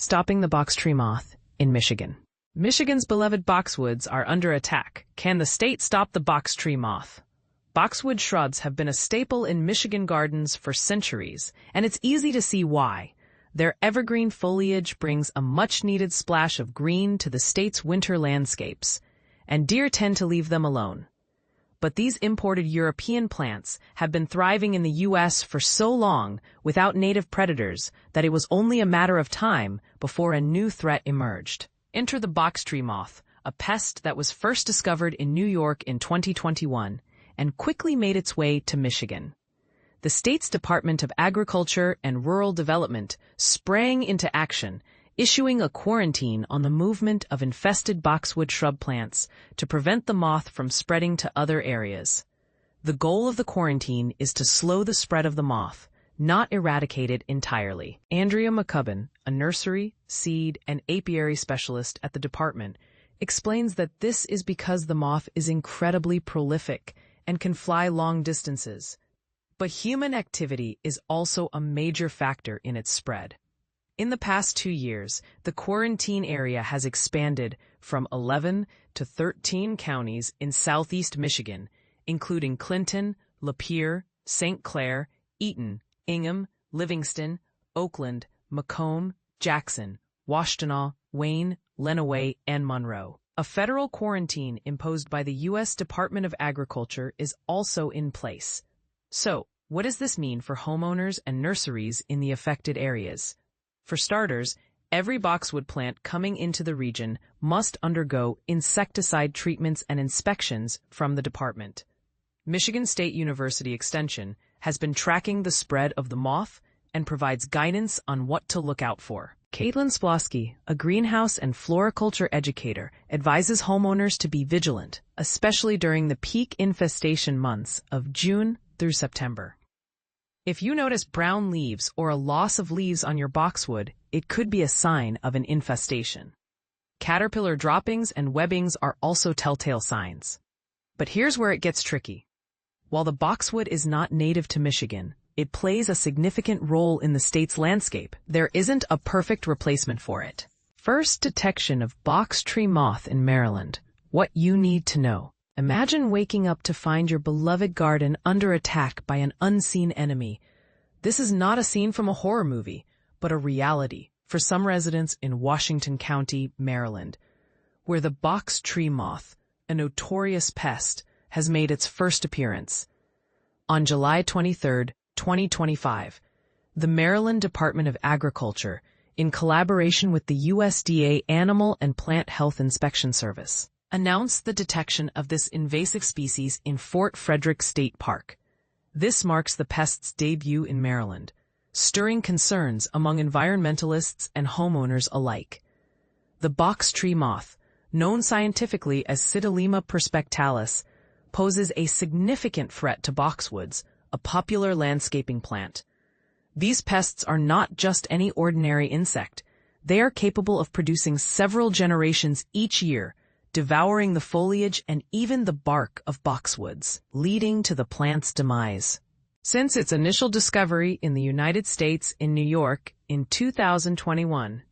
Stopping the box tree moth in Michigan. Michigan's beloved boxwoods are under attack. Can the state stop the box tree moth? Boxwood shrubs have been a staple in Michigan gardens for centuries, and it's easy to see why. Their evergreen foliage brings a much-needed splash of green to the state's winter landscapes, and deer tend to leave them alone. But these imported European plants have been thriving in the U.S. for so long without native predators that it was only a matter of time before a new threat emerged. Enter the box tree moth, a pest that was first discovered in New York in 2021 and quickly made its way to Michigan. The state's Department of Agriculture and Rural Development sprang into action, issuing a quarantine on the movement of infested boxwood shrub plants to prevent the moth from spreading to other areas. The goal of the quarantine is to slow the spread of the moth, not eradicate it entirely. Andrea McCubbin, a nursery, seed, and apiary specialist at the department, explains that this is because the moth is incredibly prolific and can fly long distances. But human activity is also a major factor in its spread. In the past 2 years, the quarantine area has expanded from 11 to 13 counties in southeast Michigan, including Clinton, Lapeer, St. Clair, Eaton, Ingham, Livingston, Oakland, Macomb, Jackson, Washtenaw, Wayne, Lenawee, and Monroe. A federal quarantine imposed by the U.S. Department of Agriculture is also in place. So, what does this mean for homeowners and nurseries in the affected areas? For starters, every boxwood plant coming into the region must undergo insecticide treatments and inspections from the department. Michigan State University Extension has been tracking the spread of the moth and provides guidance on what to look out for. Caitlin Splosky, a greenhouse and floriculture educator, advises homeowners to be vigilant, especially during the peak infestation months of June through September. If you notice brown leaves or a loss of leaves on your boxwood, it could be a sign of an infestation. Caterpillar droppings and webbings are also telltale signs. But here's where it gets tricky. While the boxwood is not native to Michigan, it plays a significant role in the state's landscape. There isn't a perfect replacement for it. First detection of box tree moth in Maryland. What you need to know. Imagine waking up to find your beloved garden under attack by an unseen enemy. This is not a scene from a horror movie, but a reality for some residents in Washington County, Maryland, where the box tree moth, a notorious pest, has made its first appearance. On July 23, 2025, the Maryland Department of Agriculture, in collaboration with the USDA Animal and Plant Health Inspection Service, announced the detection of this invasive species in Fort Frederick State Park. This marks the pest's debut in Maryland, stirring concerns among environmentalists and homeowners alike. The box tree moth, known scientifically as Psittolema perspectalis, poses a significant threat to boxwoods, a popular landscaping plant. These pests are not just any ordinary insect. They are capable of producing several generations each year, devouring the foliage and even the bark of boxwoods, leading to the plant's demise. Since its initial discovery in the United States in New York in 2021,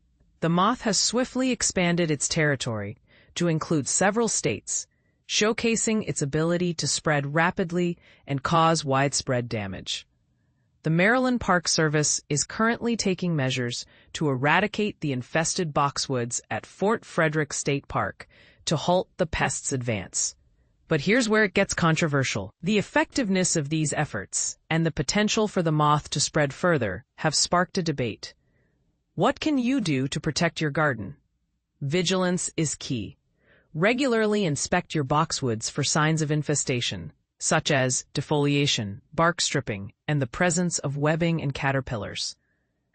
the moth has swiftly expanded its territory to include several states, showcasing its ability to spread rapidly and cause widespread damage. The Maryland Park Service is currently taking measures to eradicate the infested boxwoods at Fort Frederick State Park to halt the pest's advance. But here's where it gets controversial. The effectiveness of these efforts and the potential for the moth to spread further have sparked a debate. What can you do to protect your garden? Vigilance is key. Regularly inspect your boxwoods for signs of infestation, such as defoliation, bark stripping, and the presence of webbing and caterpillars.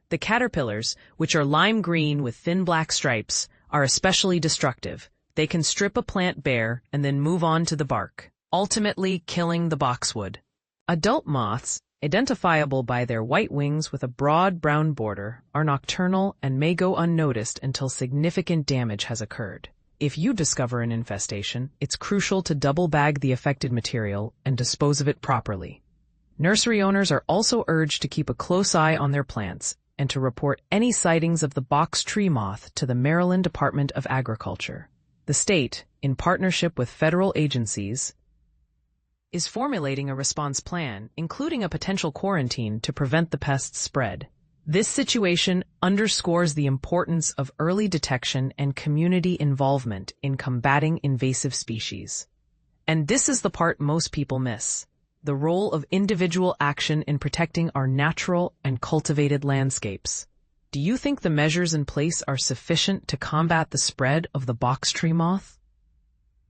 The caterpillars, which are lime green with thin black stripes, are especially destructive. They can strip a plant bare and then move on to the bark, ultimately killing the boxwood. Adult moths, identifiable by their white wings with a broad brown border, are nocturnal and may go unnoticed until significant damage has occurred. If you discover an infestation, it's crucial to double bag the affected material and dispose of it properly. Nursery owners are also urged to keep a close eye on their plants and to report any sightings of the box tree moth to the Maryland Department of Agriculture. The state, in partnership with federal agencies, is formulating a response plan, including a potential quarantine to prevent the pest's spread. This situation underscores the importance of early detection and community involvement in combating invasive species. And this is the part most people miss: the role of individual action in protecting our natural and cultivated landscapes. Do you think the measures in place are sufficient to combat the spread of the box tree moth?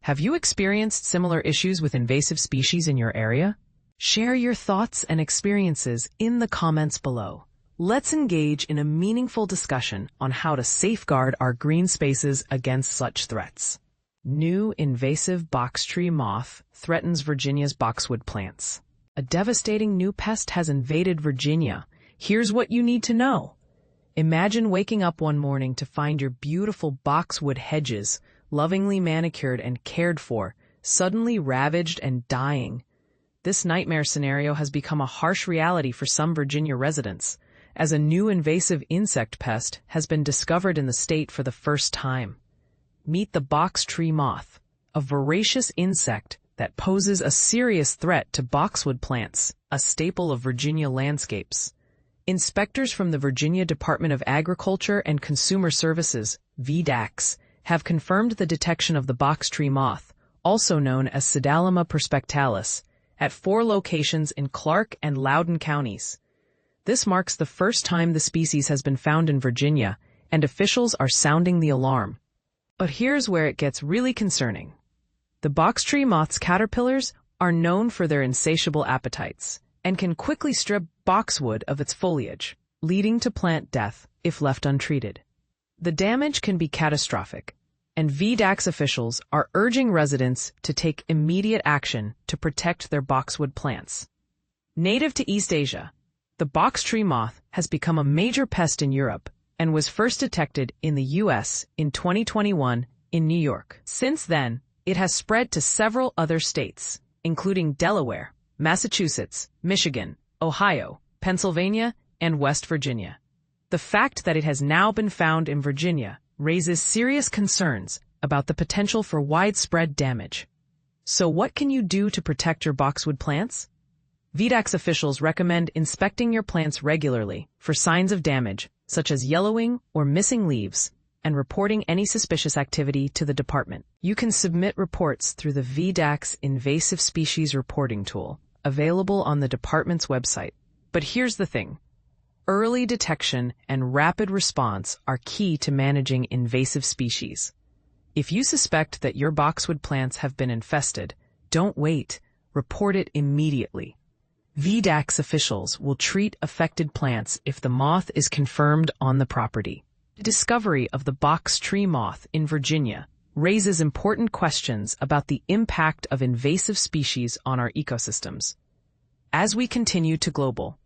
Have you experienced similar issues with invasive species in your area? Share your thoughts and experiences in the comments below. Let's engage in a meaningful discussion on how to safeguard our green spaces against such threats. New invasive box tree moth threatens Virginia's boxwood plants. A devastating new pest has invaded Virginia. Here's what you need to know. Imagine waking up one morning to find your beautiful boxwood hedges, lovingly manicured and cared for, suddenly ravaged and dying. This nightmare scenario has become a harsh reality for some Virginia residents, as a new invasive insect pest has been discovered in the state for the first time. Meet the box tree moth, a voracious insect that poses a serious threat to boxwood plants, a staple of Virginia landscapes. Inspectors from the Virginia Department of Agriculture and Consumer Services, VDACS, have confirmed the detection of the box tree moth, also known as Pseudalima perspectalis, at 4 locations in Clark and Loudoun counties. This marks the first time the species has been found in Virginia, and officials are sounding the alarm. But here's where it gets really concerning. The box tree moth's caterpillars are known for their insatiable appetites and can quickly strip boxwood of its foliage, leading to plant death if left untreated. The damage can be catastrophic, and VDACS officials are urging residents to take immediate action to protect their boxwood plants. Native to East Asia, the box tree moth has become a major pest in Europe and was first detected in the U.S. in 2021 in New York. Since then, it has spread to several other states, including Delaware, Massachusetts, Michigan, Ohio, Pennsylvania, and West Virginia. The fact that it has now been found in Virginia raises serious concerns about the potential for widespread damage. So what can you do to protect your boxwood plants? VDACS officials recommend inspecting your plants regularly for signs of damage, such as yellowing or missing leaves, and reporting any suspicious activity to the department. You can submit reports through the VDACS Invasive Species Reporting Tool, available on the department's website. But here's the thing. Early detection and rapid response are key to managing invasive species. If you suspect that your boxwood plants have been infested, don't wait. Report it immediately. VDACS officials will treat affected plants if the moth is confirmed on the property. The discovery of the box tree moth in Virginia raises important questions about the impact of invasive species on our ecosystems. As we continue to global,